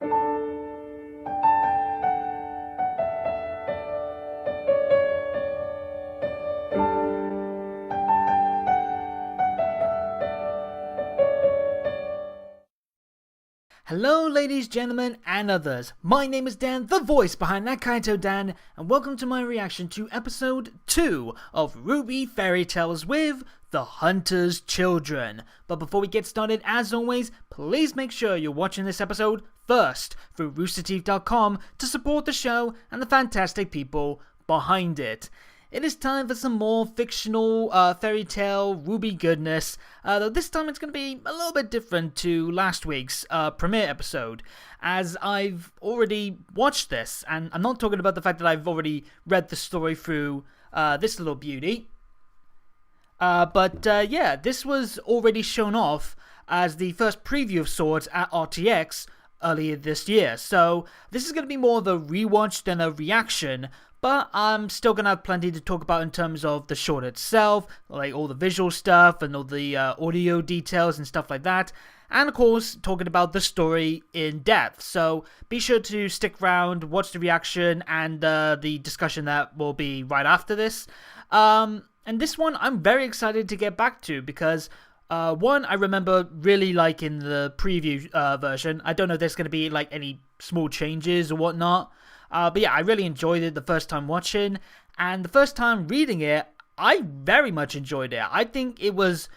Hello ladies, gentlemen, and others. My name is Dan, the voice behind that Kaito Dan, and welcome to my reaction to episode 2 of RWBY Fairy Tales with The Hunter's Children. But before we get started, as always, please make sure you're watching this episode first through roosterteeth.com to support the show and the fantastic people behind it. It is time for some more fictional fairy tale RWBY goodness, though this time it's going to be a little bit different to last week's premiere episode, as I've already watched this, and I'm not talking about the fact that I've already read the story through this little beauty, but yeah, this was already shown off as the first preview of sorts at RTX earlier this year, so this is going to be more of a rewatch than a reaction. But I'm still going to have plenty to talk about in terms of the short itself, like all the visual stuff and all the audio details and stuff like that. And of course, talking about the story in depth. So be sure to stick around, watch the reaction and the discussion that will be right after this. And this one I'm very excited to get back to because one, I remember really liking the preview version. I don't know if there's going to be like any small changes or whatnot. But yeah, I really enjoyed it the first time watching, and the first time reading it, I very much enjoyed it. I think it was,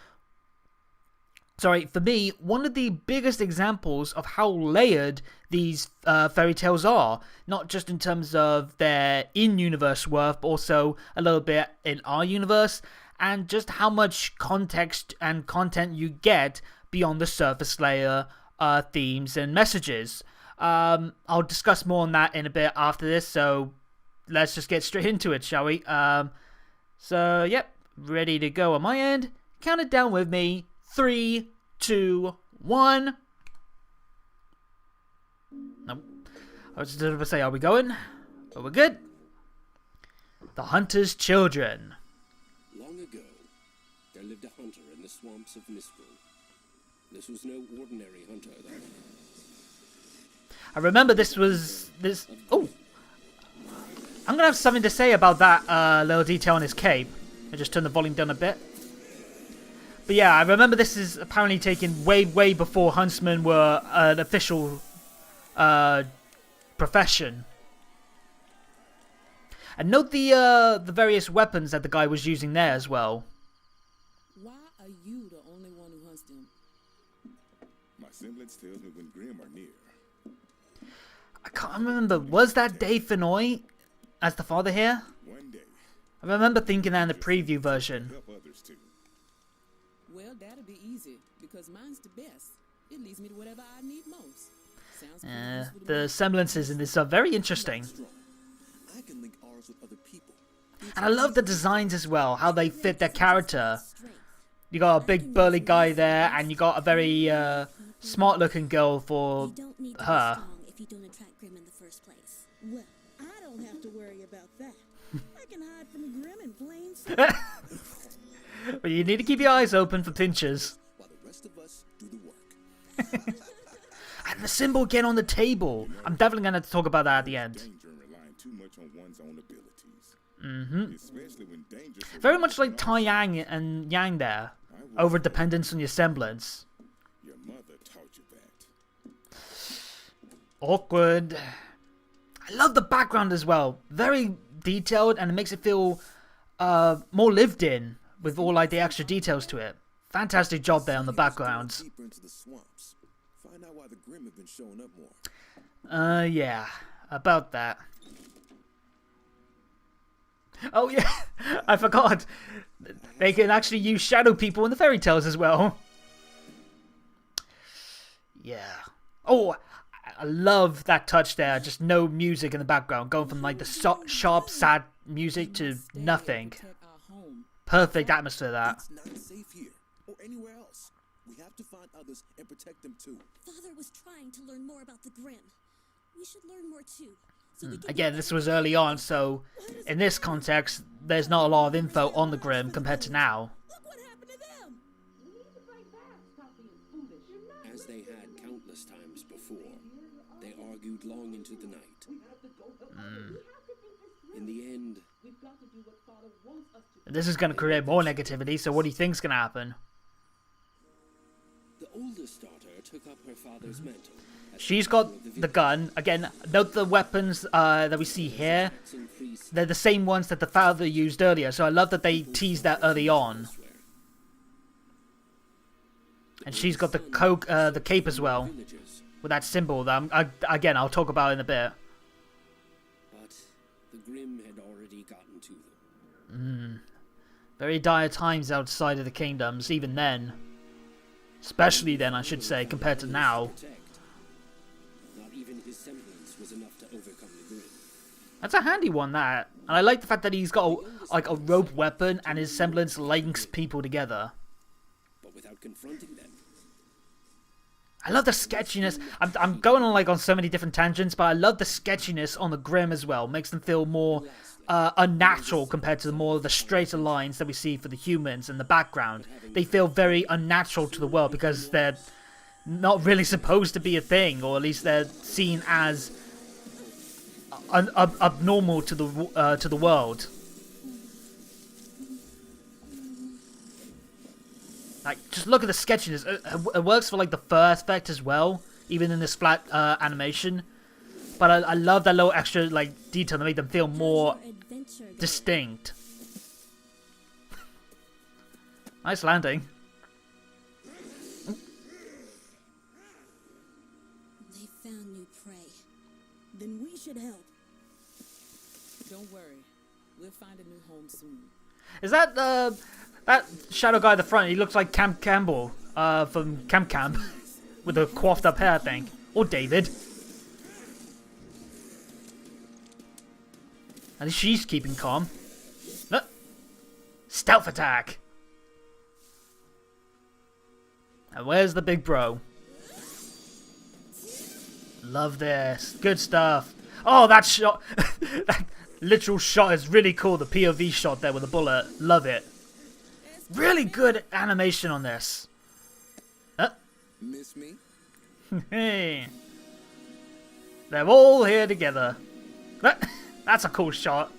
for me, one of the biggest examples of how layered these fairy tales are. Not just in terms of their in-universe worth, but also a little bit in our universe, and just how much context and content you get beyond the surface layer themes and messages. I'll discuss more on that in a bit after this, so let's just get straight into it, shall we? So, yep, ready to go on my end. Count it down with me. 3, 2, 1. Nope. I was just going to say, are we going? Are we good? The Hunter's Children. Long ago, there lived a hunter in the swamps of Mistral. This was no ordinary hunter, though. I remember oh! I'm gonna have something to say about that little detail on his cape. I just turned the volume down a bit. But yeah, I remember this is apparently taken way before huntsmen were an official profession. And note the various weapons that the guy was using there as well. Why are you the only one who hunts them? My semblance tells me when Grimm are near. I can't remember. Was that Dave Fennoy as the father here? One day, I remember thinking that in the preview version. help others too. Well, that'll be easy because mine's the best. It leads me to whatever I need most. Sounds pretty useful to The me. semblances in this are very interesting. I can link ours with other people. And I love the designs as well, how they fit their character. You got a big burly guy there, and you got a very smart looking girl for her. If you don't attract Grimm in the first place. Well, I don't have to worry about that. I can hide from Grimm in plain sight. But you need to keep your eyes open for pinchers. While the rest of us do the work. And the symbol again on the table. I'm definitely going to talk about that at the end. Danger in relying too much on one's own abilities. Especially when danger. Very much like Tai Yang and Yang there. Over dependence on your semblance. Your mother taught you that. Awkward. I love the background as well. Very detailed, and it makes it feel more lived in with all like the extra details to it. Fantastic job there on the backgrounds. Deeper into the swamps. Find out why the Grimm have been showing up more. Yeah, about that. Oh yeah, I forgot. They can actually use shadow people in the fairy tales as well. Yeah. Oh, I love that touch there. Just no music in the background, going from like the sharp, sad music to nothing. Perfect atmosphere that. It's not safe here or anywhere else. We have to find others and protect them too. Father was trying to learn more about the Grimm. We should learn more too. So we can Again, this was early on, so in this context, there's not a lot of info on the Grimm compared to now. Look what happened to them. As they had countless times before. They argued long into the night. In the end, This is going to create more negativity, so what do you think's going to happen? the oldest daughter took up her father's mantle. She's got the gun. Again, note the weapons that we see here. They're the same ones that the father used earlier, so I love that they teased that early on. And she's got the cape as well, with that symbol that again, I'll talk about in a bit. But the Grimm had already gotten to them. Very dire times outside of the kingdoms, even then. Especially then, I should say, compared to now. Not even his semblance was enough to overcome the Grimm. That's a handy one, that. And I like the fact that he's got like a rope weapon and his semblance links people together. But without confronting them, I love the sketchiness. I'm going on like on so many different tangents, but I love the sketchiness on the Grimm as well. Makes them feel more unnatural compared to the straighter lines that we see for the humans in the background. They feel very unnatural to the world because they're not really supposed to be a thing, or at least they're seen as abnormal to the world. Like, just look at the sketchiness. It works for like the fur effect as well, even in this flat animation. But I love that little extra like detail to make them feel more distinct. Nice landing. They found new prey. Then we should help. Don't worry. We'll find a new home soon. Is that that shadow guy at the front? He looks like Camp Campbell from Camp with the coiffed up hair, I think. Or David. And she's keeping calm. Look. Stealth attack. And where's the big bro? Love this. Good stuff. Oh, that shot. That literal shot is really cool. The POV shot there with the bullet. Love it. Really good animation on this. Miss me? Hey. They're all here together. That's a cool shot.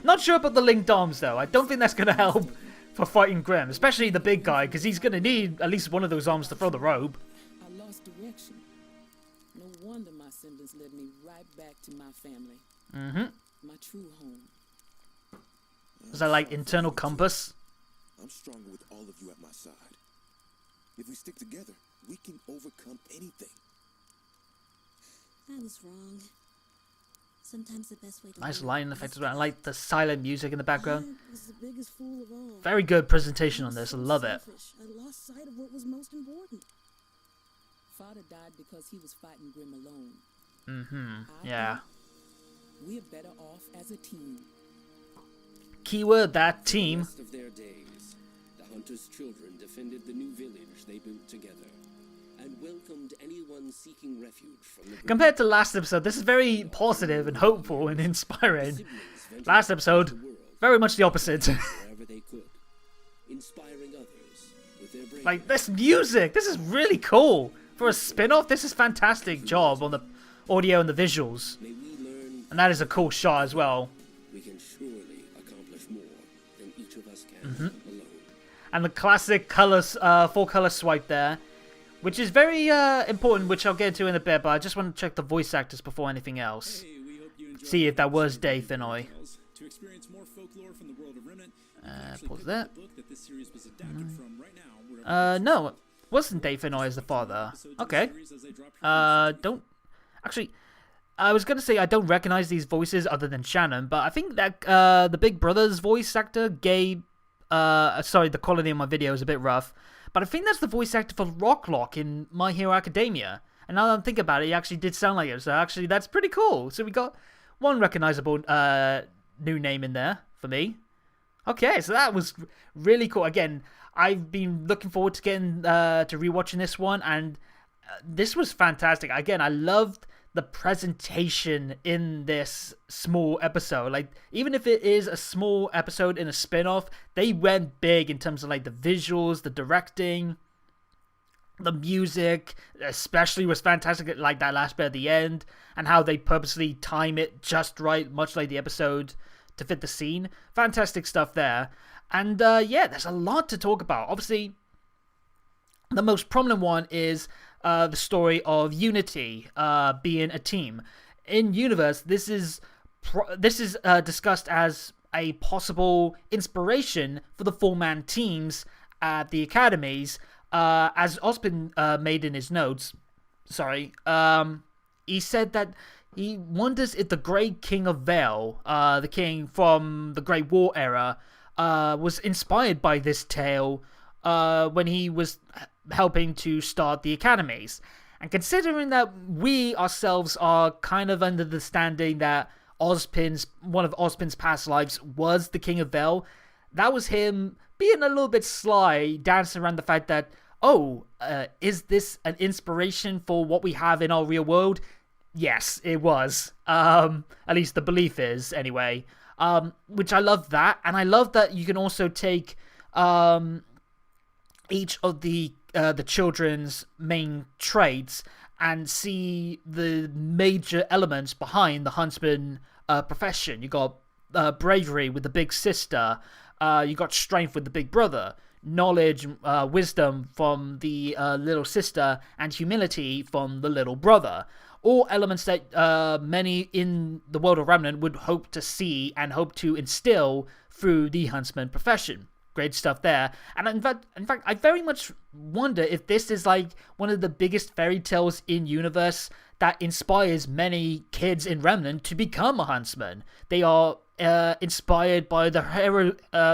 Not sure about the linked arms though. I don't think that's going to help for fighting Grimm. Especially the big guy, because he's going to need at least one of those arms to throw the robe. I lost direction. No wonder my semblance led me right back to my family. My true home. Is that like internal compass? I'm stronger with all of you at my side. If we stick together, we can overcome anything. I was wrong. Sometimes the best way to Nice learn lighting is effects as well. I like the silent music in the background. I was the biggest fool of all. Very good presentation on this. I love it. Selfish. I lost sight of what was most important. Father died because he was fighting Grimm alone. Yeah. We're better off as a team. Keyword that the team. rest of their days, the hunters' children defended the new village they built together and welcomed anyone seeking refuge from the Grimm. Compared to last episode, this is very positive and hopeful and inspiring. Last episode, very much the opposite. Wherever they could, inspiring others with their bravery. Like, this music, this is really cool. For a spin-off, this is fantastic job on the audio and the visuals. May we learn And that is a cool shot as well. we can surely accomplish more than each of us can alone. And the classic colors, full color swipe there, which is very important, which I'll get into in a bit, but I just want to check the voice actors before anything else. Hey, we hope you enjoyed See if that was the Dave Finoy. To experience more folklore from the world of Remnant, you can Pause actually pick that. up the book that this series was adapted from right now. wherever No, it wasn't Dave Finoy as the father. episodes of the Okay. series as they drop here. Don't... Actually, I was going to say I don't recognize these voices other than Shannon, but I think that the Big Brother's voice actor, Gabe... sorry, the quality of my video is a bit rough, but I think that's the voice actor for Rocklock in My Hero Academia. And now that I'm thinking about it, he actually did sound like it, so actually that's pretty cool. So we got one recognizable new name in there for me. Okay, so that was really cool. Again, I've been looking forward to getting to rewatching this one, and this was fantastic. Again, I loved the presentation in this small episode. Like, even if it is a small episode in a spin-off, they went big in terms of like the visuals, the directing. The music especially was fantastic, like that last bit at the end, and how they purposely time it just right, much like the episode, to fit the scene. Fantastic stuff there. And yeah, there's a lot to talk about. Obviously, the most prominent one is the story of unity, being a team. In universe, this is discussed as a possible inspiration for the four-man teams at the academies. As Ozpin made in his notes, he said that he wonders if the Great King of Vale, the king from the Great War era, was inspired by this tale when he was helping to start the academies. And considering that we ourselves are kind of under the standing that one of Ozpin's past lives was the King of Vale, that was him being a little bit sly, dancing around the fact that, is this an inspiration for what we have in our real world? Yes, it was. At least the belief is, anyway. Which I love that, and I love that you can also take each of the children's main traits and see the major elements behind the huntsman profession. You got bravery with the big sister. You got strength with the big brother. Knowledge, wisdom from the little sister, and humility from the little brother. All elements that many in the world of Remnant would hope to see and hope to instill through the huntsman profession. Great stuff there. And in fact, I very much wonder if this is like one of the biggest fairy tales in universe that inspires many kids in Remnant to become a huntsman. They are inspired by the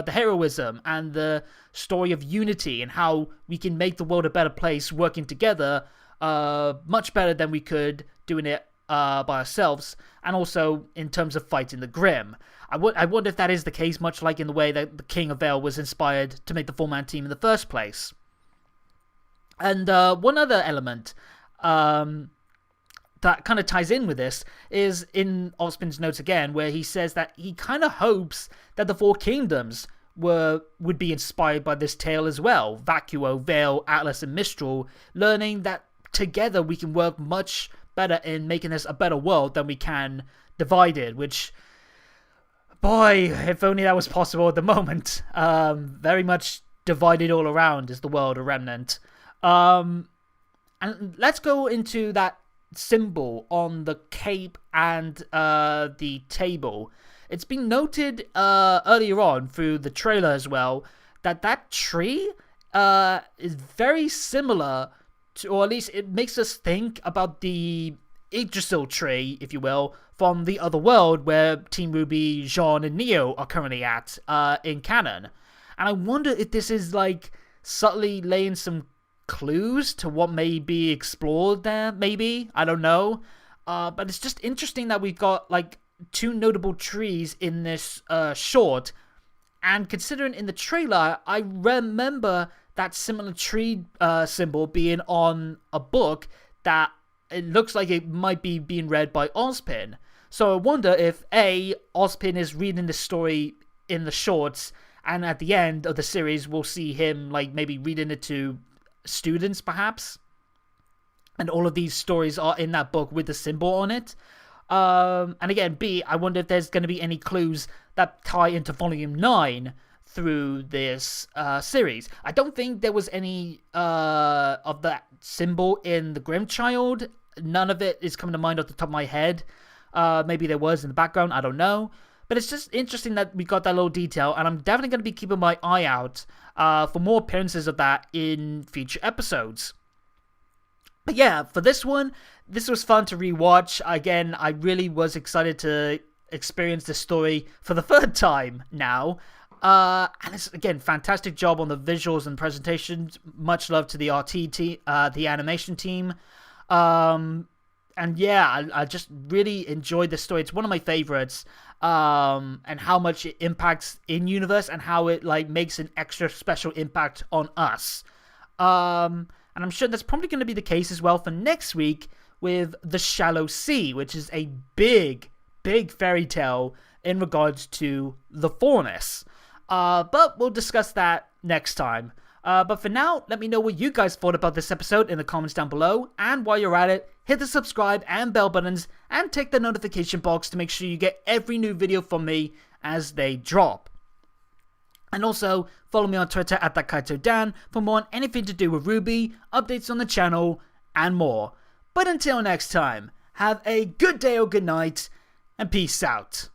heroism and the story of unity and how we can make the world a better place working together, much better than we could doing it by ourselves, and also in terms of fighting the Grim. I wonder if that is the case, much like in the way that the King of Vale was inspired to make the four-man team in the first place. And one other element that kind of ties in with this is in Ozpin's notes again, where he says that he kind of hopes that the Four Kingdoms would be inspired by this tale as well. Vacuo, Vale, Atlas, and Mistral, learning that together we can work much better in making this a better world than we can divided, which, boy, if only that was possible at the moment. Very much divided all around is the world of Remnant. And let's go into that symbol on the cape and the table. It's been noted earlier on through the trailer as well that tree is very similar to, or at least it makes us think about the Yggdrasil tree, if you will, from the other world where Team RWBY, Jean, and Neo are currently at in canon. And I wonder if this is like subtly laying some clues to what may be explored there, maybe? I don't know. But it's just interesting that we've got like two notable trees in this short. And considering in the trailer, I remember that similar tree symbol being on a book that it looks like it might be being read by Ozpin. So I wonder if A, Ozpin is reading the story in the shorts, and at the end of the series we'll see him like maybe reading it to students perhaps. And all of these stories are in that book with the symbol on it. And again, B, I wonder if there's going to be any clues that tie into Volume 9 through this series. I don't think there was any of that symbol in the Grimchild. None of it is coming to mind off the top of my head. Maybe there was in the background, I don't know. But it's just interesting that we got that little detail, and I'm definitely going to be keeping my eye out for more appearances of that in future episodes. But yeah, for this one, this was fun to rewatch. Again, I really was excited to experience this story for the third time now. And it's, again, fantastic job on the visuals and presentations. Much love to the RT team, the animation team. And yeah, I just really enjoyed this story. It's one of my favorites. And how much it impacts in universe and how it like makes an extra special impact on us. And I'm sure that's probably going to be the case as well for next week with The Shallow Sea, which is a big fairy tale in regards to the Faunus. But we'll discuss that next time. But for now, let me know what you guys thought about this episode in the comments down below. And while you're at it, hit the subscribe and bell buttons and tick the notification box to make sure you get every new video from me as they drop. And also, follow me on Twitter at ThatKaitoDan for more on anything to do with RWBY, updates on the channel, and more. But until next time, have a good day or good night, and peace out.